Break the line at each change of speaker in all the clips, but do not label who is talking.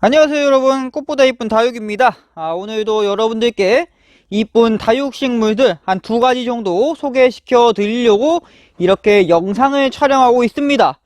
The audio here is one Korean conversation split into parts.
안녕하세요 여러분, 꽃보다 이쁜 다육입니다. 오늘도 여러분들께 이쁜 다육식물들 한 2가지 정도 소개시켜 드리려고 이렇게 영상을 촬영하고 있습니다.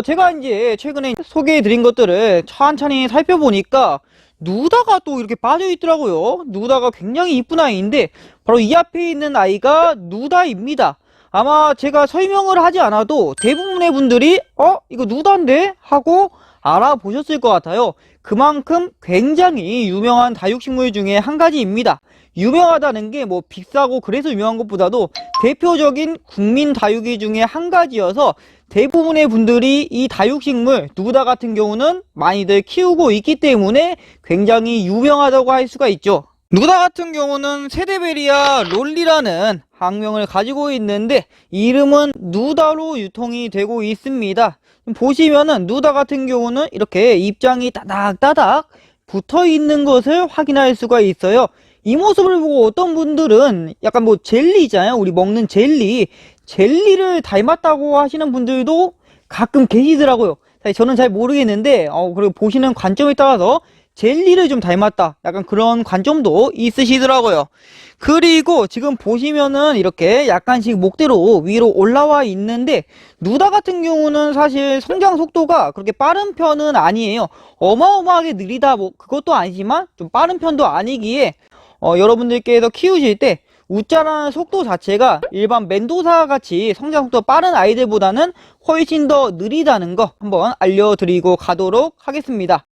제가 이제 최근에 소개해 드린 것들을 천천히 살펴보니까 누다가 또 이렇게 빠져 있더라고요. 누다가 굉장히 이쁜 아이인데 바로 이 앞에 있는 아이가 누다입니다. 아마 제가 설명을 하지 않아도 대부분의 분들이 이거 누다인데? 하고 알아보셨을 것 같아요. 그만큼 굉장히 유명한 다육식물 중에 한 가지입니다. 유명하다는 게 뭐 비싸고 그래서 유명한 것보다도 대표적인 국민 다육이 중에 한 가지여서 대부분의 분들이 이 다육식물 누다 같은 경우는 많이들 키우고 있기 때문에 굉장히 유명하다고 할 수가 있죠. 누다 같은 경우는 세데베리아 롤리라는 학명을 가지고 있는데 이름은 누다로 유통이 되고 있습니다. 보시면은 누다 같은 경우는 이렇게 잎장이 따닥따닥 붙어 있는 것을 확인할 수가 있어요. 이 모습을 보고 어떤 분들은 약간 뭐 젤리 있잖아요. 우리 먹는 젤리를 닮았다고 하시는 분들도 가끔 계시더라고요. 사실 저는 잘 모르겠는데 그리고 보시는 관점에 따라서 젤리를 좀 닮았다, 약간 그런 관점도 있으시더라고요. 그리고 지금 보시면은 이렇게 약간씩 목대로 위로 올라와 있는데 누다 같은 경우는 사실 성장 속도가 그렇게 빠른 편은 아니에요. 어마어마하게 느리다 뭐 그것도 아니지만 좀 빠른 편도 아니기에 여러분들께서 키우실 때 웃자라는 속도 자체가 일반 멘도사 같이 성장 속도 빠른 아이들보다는 훨씬 더 느리다는 거 한번 알려드리고 가도록 하겠습니다.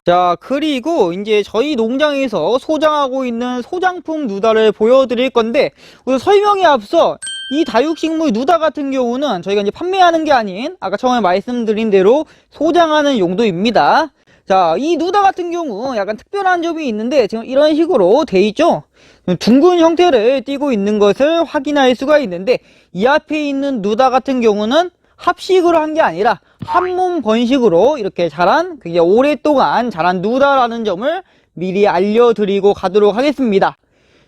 자, 그리고 이제 저희 농장에서 소장하고 있는 소장품 누다를 보여드릴 건데, 우선 설명에 앞서 이 다육식물 누다 같은 경우는 저희가 이제 판매하는 게 아닌 아까 처음에 말씀드린 대로 소장하는 용도입니다. 자, 이 누다 같은 경우 약간 특별한 점이 있는데 지금 이런 식으로 돼 있죠. 둥근 형태를 띠고 있는 것을 확인할 수가 있는데, 이 앞에 있는 누다 같은 경우는 합식으로 한 게 아니라 한몸 번식으로 이렇게 자란, 그게 오랫동안 자란 누다라는 점을 미리 알려드리고 가도록 하겠습니다.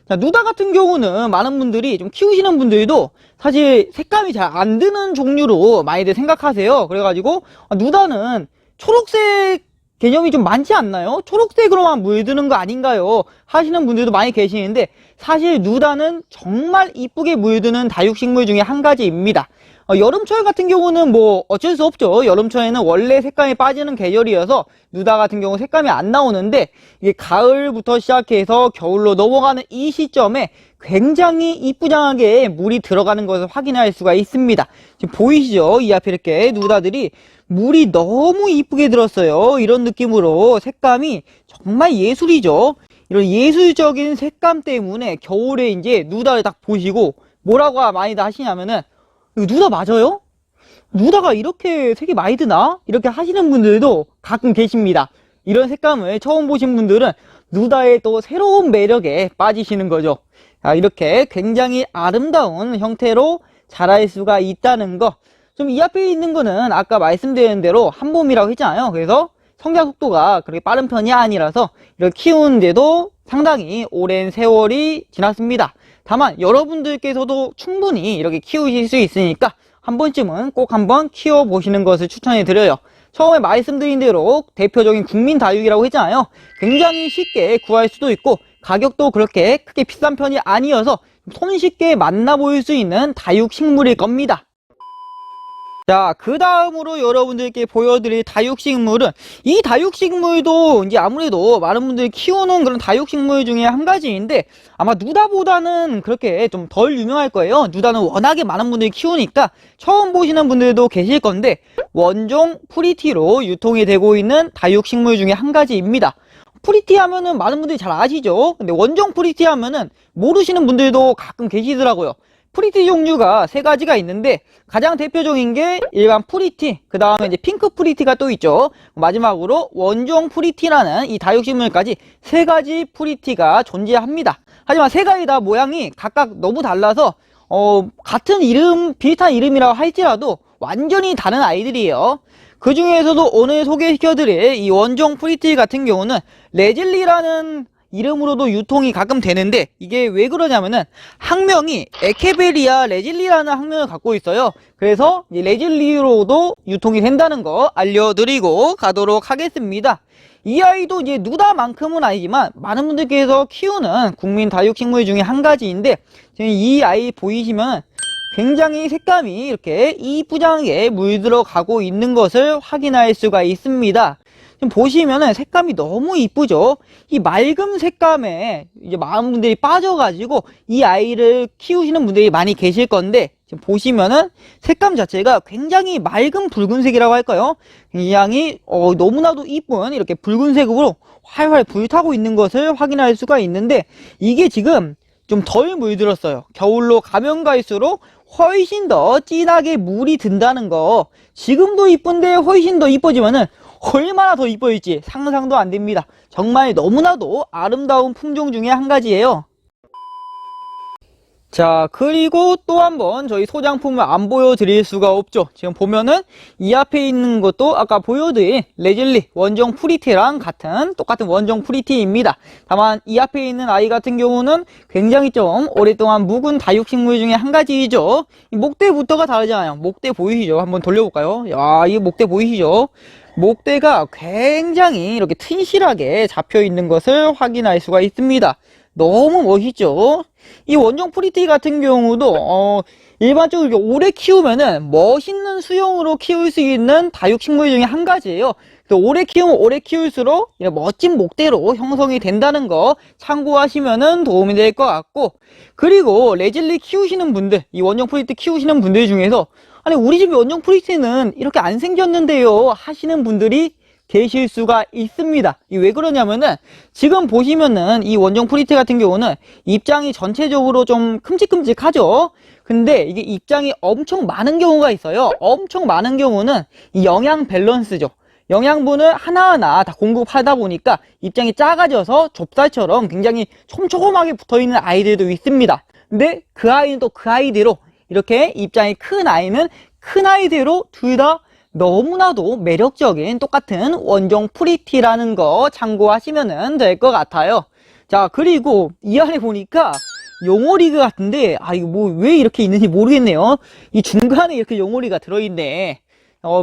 자, 누다 같은 경우는 많은 분들이 좀 키우시는 분들도 사실 색감이 잘 안 드는 종류로 많이들 생각하세요. 그래가지고 누다는 초록색 개념이 좀 많지 않나요? 초록색으로만 물드는 거 아닌가요? 하시는 분들도 많이 계시는데 사실 누다는 정말 이쁘게 물드는 다육식물 중에 한 가지입니다. 여름철 같은 경우는 뭐 어쩔 수 없죠. 여름철에는 원래 색감이 빠지는 계절이어서 누다 같은 경우 색감이 안 나오는데 이게 가을부터 시작해서 겨울로 넘어가는 이 시점에 굉장히 이쁘장하게 물이 들어가는 것을 확인할 수가 있습니다. 지금 보이시죠? 이 앞에 이렇게 누다들이 물이 너무 이쁘게 들었어요. 이런 느낌으로 색감이 정말 예술이죠. 이런 예술적인 색감 때문에 겨울에 이제 누다를 딱 보시고 뭐라고 많이들 하시냐면은 이거 누다 맞아요? 누다가 이렇게 색이 많이 드나? 이렇게 하시는 분들도 가끔 계십니다. 이런 색감을 처음 보신 분들은 누다의 또 새로운 매력에 빠지시는 거죠. 이렇게 굉장히 아름다운 형태로 자랄 수가 있다는 거. 좀 이 앞에 있는 거는 아까 말씀드린 대로 한봄이라고 했잖아요. 그래서 성장 속도가 그렇게 빠른 편이 아니라서 이렇게 키우는데도 상당히 오랜 세월이 지났습니다. 다만 여러분들께서도 충분히 이렇게 키우실 수 있으니까 한 번쯤은 꼭 한번 키워보시는 것을 추천해 드려요. 처음에 말씀드린 대로 대표적인 국민 다육이라고 했잖아요. 굉장히 쉽게 구할 수도 있고 가격도 그렇게 크게 비싼 편이 아니어서 손쉽게 만나볼 수 있는 다육식물일 겁니다. 자, 그 다음으로 여러분들께 보여드릴 다육식물은 이 다육식물도 이제 아무래도 많은 분들이 키우는 그런 다육식물 중에 한 가지인데 아마 누다보다는 그렇게 좀 덜 유명할 거예요. 누다는 워낙에 많은 분들이 키우니까 처음 보시는 분들도 계실 건데 원종 프리티로 유통이 되고 있는 다육식물 중에 한 가지입니다. 프리티 하면은 많은 분들이 잘 아시죠? 근데 원종 프리티 하면은 모르시는 분들도 가끔 계시더라고요. 프리티 종류가 3가지가 있는데 가장 대표적인 게 일반 프리티, 그 다음에 이제 핑크 프리티가 또 있죠. 마지막으로 원종 프리티라는 이 다육식물까지 3가지 프리티가 존재합니다. 하지만 3가지 다 모양이 각각 너무 달라서 같은 이름, 비슷한 이름이라고 할지라도 완전히 다른 아이들이에요. 그 중에서도 오늘 소개시켜드릴 이 원종 프리티 같은 경우는 레즐리라는 이름으로도 유통이 가끔 되는데, 이게 왜 그러냐면은 학명이 에케베리아 레질리라는 학명을 갖고 있어요. 그래서 이 레질리로도 유통이 된다는 거 알려드리고 가도록 하겠습니다. 이 아이도 이제 누다만큼은 아니지만 많은 분들께서 키우는 국민 다육식물 중에 한 가지인데, 지금 이 아이 보이시면 굉장히 색감이 이렇게 이쁘장하게 물들어가고 있는 것을 확인할 수가 있습니다. 지금 보시면은 색감이 너무 이쁘죠. 이 맑은 색감에 이제 많은 분들이 빠져가지고 이 아이를 키우시는 분들이 많이 계실 건데, 지금 보시면은 색감 자체가 굉장히 맑은 붉은색이라고 할까요? 굉장히 너무나도 이쁜 이렇게 붉은색으로 활활 불타고 있는 것을 확인할 수가 있는데, 이게 지금 좀 덜 물들었어요. 겨울로 가면 갈수록 훨씬 더 진하게 물이 든다는 거, 지금도 이쁜데 훨씬 더 이뻐지면은 얼마나 더 이뻐질지 상상도 안 됩니다. 정말 너무나도 아름다운 품종 중에 한 가지예요. 자, 그리고 또 한번 저희 소장품을 안 보여드릴 수가 없죠. 지금 보면은 이 앞에 있는 것도 아까 보여드린 레즐리 원종 프리티랑 똑같은 원종 프리티입니다. 다만 이 앞에 있는 아이 같은 경우는 굉장히 좀 오랫동안 묵은 다육식물 중에 한 가지이죠. 이 목대부터가 다르잖아요. 목대 보이시죠? 한번 돌려볼까요? 야, 이 목대 보이시죠? 목대가 굉장히 이렇게 튼실하게 잡혀 있는 것을 확인할 수가 있습니다. 너무 멋있죠? 이 원종 프리티 같은 경우도 일반적으로 이렇게 오래 키우면은 멋있는 수영으로 키울 수 있는 다육식물 중에 한 가지예요. 그래서 오래 키우면 오래 키울수록 멋진 목대로 형성이 된다는 거 참고하시면은 도움이 될 것 같고, 그리고 레즐리 키우시는 분들, 이 원종 프리티 키우시는 분들 중에서 아니 우리 집 원종 프리티는 이렇게 안 생겼는데요 하시는 분들이 계실 수가 있습니다. 왜 그러냐면은 지금 보시면은 이 원종 프리티 같은 경우는 입장이 전체적으로 좀 큼직큼직하죠. 근데 이게 입장이 엄청 많은 경우가 있어요. 엄청 많은 경우는 이 영양 밸런스죠. 영양분을 하나하나 다 공급하다 보니까 입장이 작아져서 좁쌀처럼 굉장히 촘촘하게 붙어있는 아이들도 있습니다. 근데 그 아이는 또 그 아이대로 이렇게 입장이 큰 아이는 큰 아이대로 둘 다 너무나도 매력적인 똑같은 원종 프리티라는 거 참고하시면 될 것 같아요. 자, 그리고 이 안에 보니까 용오리그 같은데, 이거 뭐 왜 이렇게 있는지 모르겠네요. 이 중간에 이렇게 용오리가 들어있네.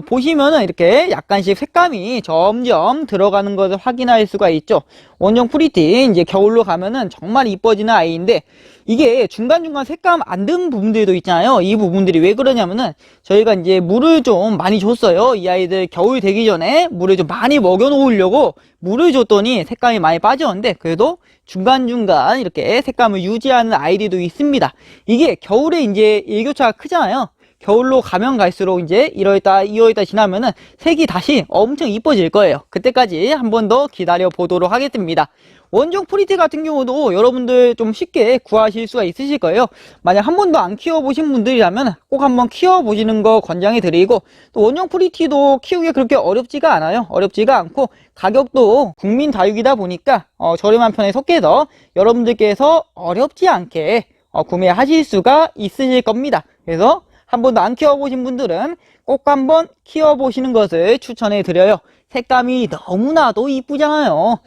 보시면은 이렇게 약간씩 색감이 점점 들어가는 것을 확인할 수가 있죠. 원종 프리티 이제 겨울로 가면은 정말 이뻐지는 아이인데, 이게 중간중간 색감 안 든 부분들도 있잖아요. 이 부분들이 왜 그러냐면은 저희가 이제 물을 좀 많이 줬어요. 이 아이들 겨울 되기 전에 물을 좀 많이 먹여 놓으려고 물을 줬더니 색감이 많이 빠졌는데, 그래도 중간중간 이렇게 색감을 유지하는 아이들도 있습니다. 이게 겨울에 이제 일교차가 크잖아요. 겨울로 가면 갈수록 이제 1월달, 2월달 지나면은 색이 다시 엄청 이뻐질 거예요. 그때까지 한 번 더 기다려 보도록 하겠습니다. 원종 프리티 같은 경우도 여러분들 좀 쉽게 구하실 수가 있으실 거예요. 만약 한 번도 안 키워보신 분들이라면 꼭 한번 키워보시는 거 권장해 드리고, 또 원종 프리티도 키우기 그렇게 어렵지가 않아요. 어렵지가 않고 가격도 국민 다육이다 보니까 저렴한 편에 속해서 여러분들께서 어렵지 않게 구매하실 수가 있으실 겁니다. 그래서 한 번도 안 키워보신 분들은 꼭 한번 키워보시는 것을 추천해 드려요. 색감이 너무나도 이쁘잖아요.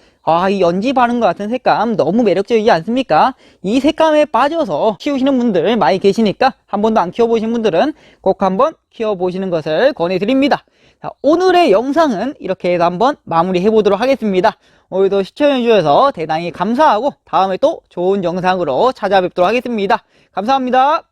이 연지 바른 것 같은 색감 너무 매력적이지 않습니까? 이 색감에 빠져서 키우시는 분들 많이 계시니까 한 번도 안 키워보신 분들은 꼭 한번 키워보시는 것을 권해드립니다. 자, 오늘의 영상은 이렇게 해서 한번 마무리해 보도록 하겠습니다. 오늘도 시청해 주셔서 대단히 감사하고 다음에 또 좋은 영상으로 찾아뵙도록 하겠습니다. 감사합니다.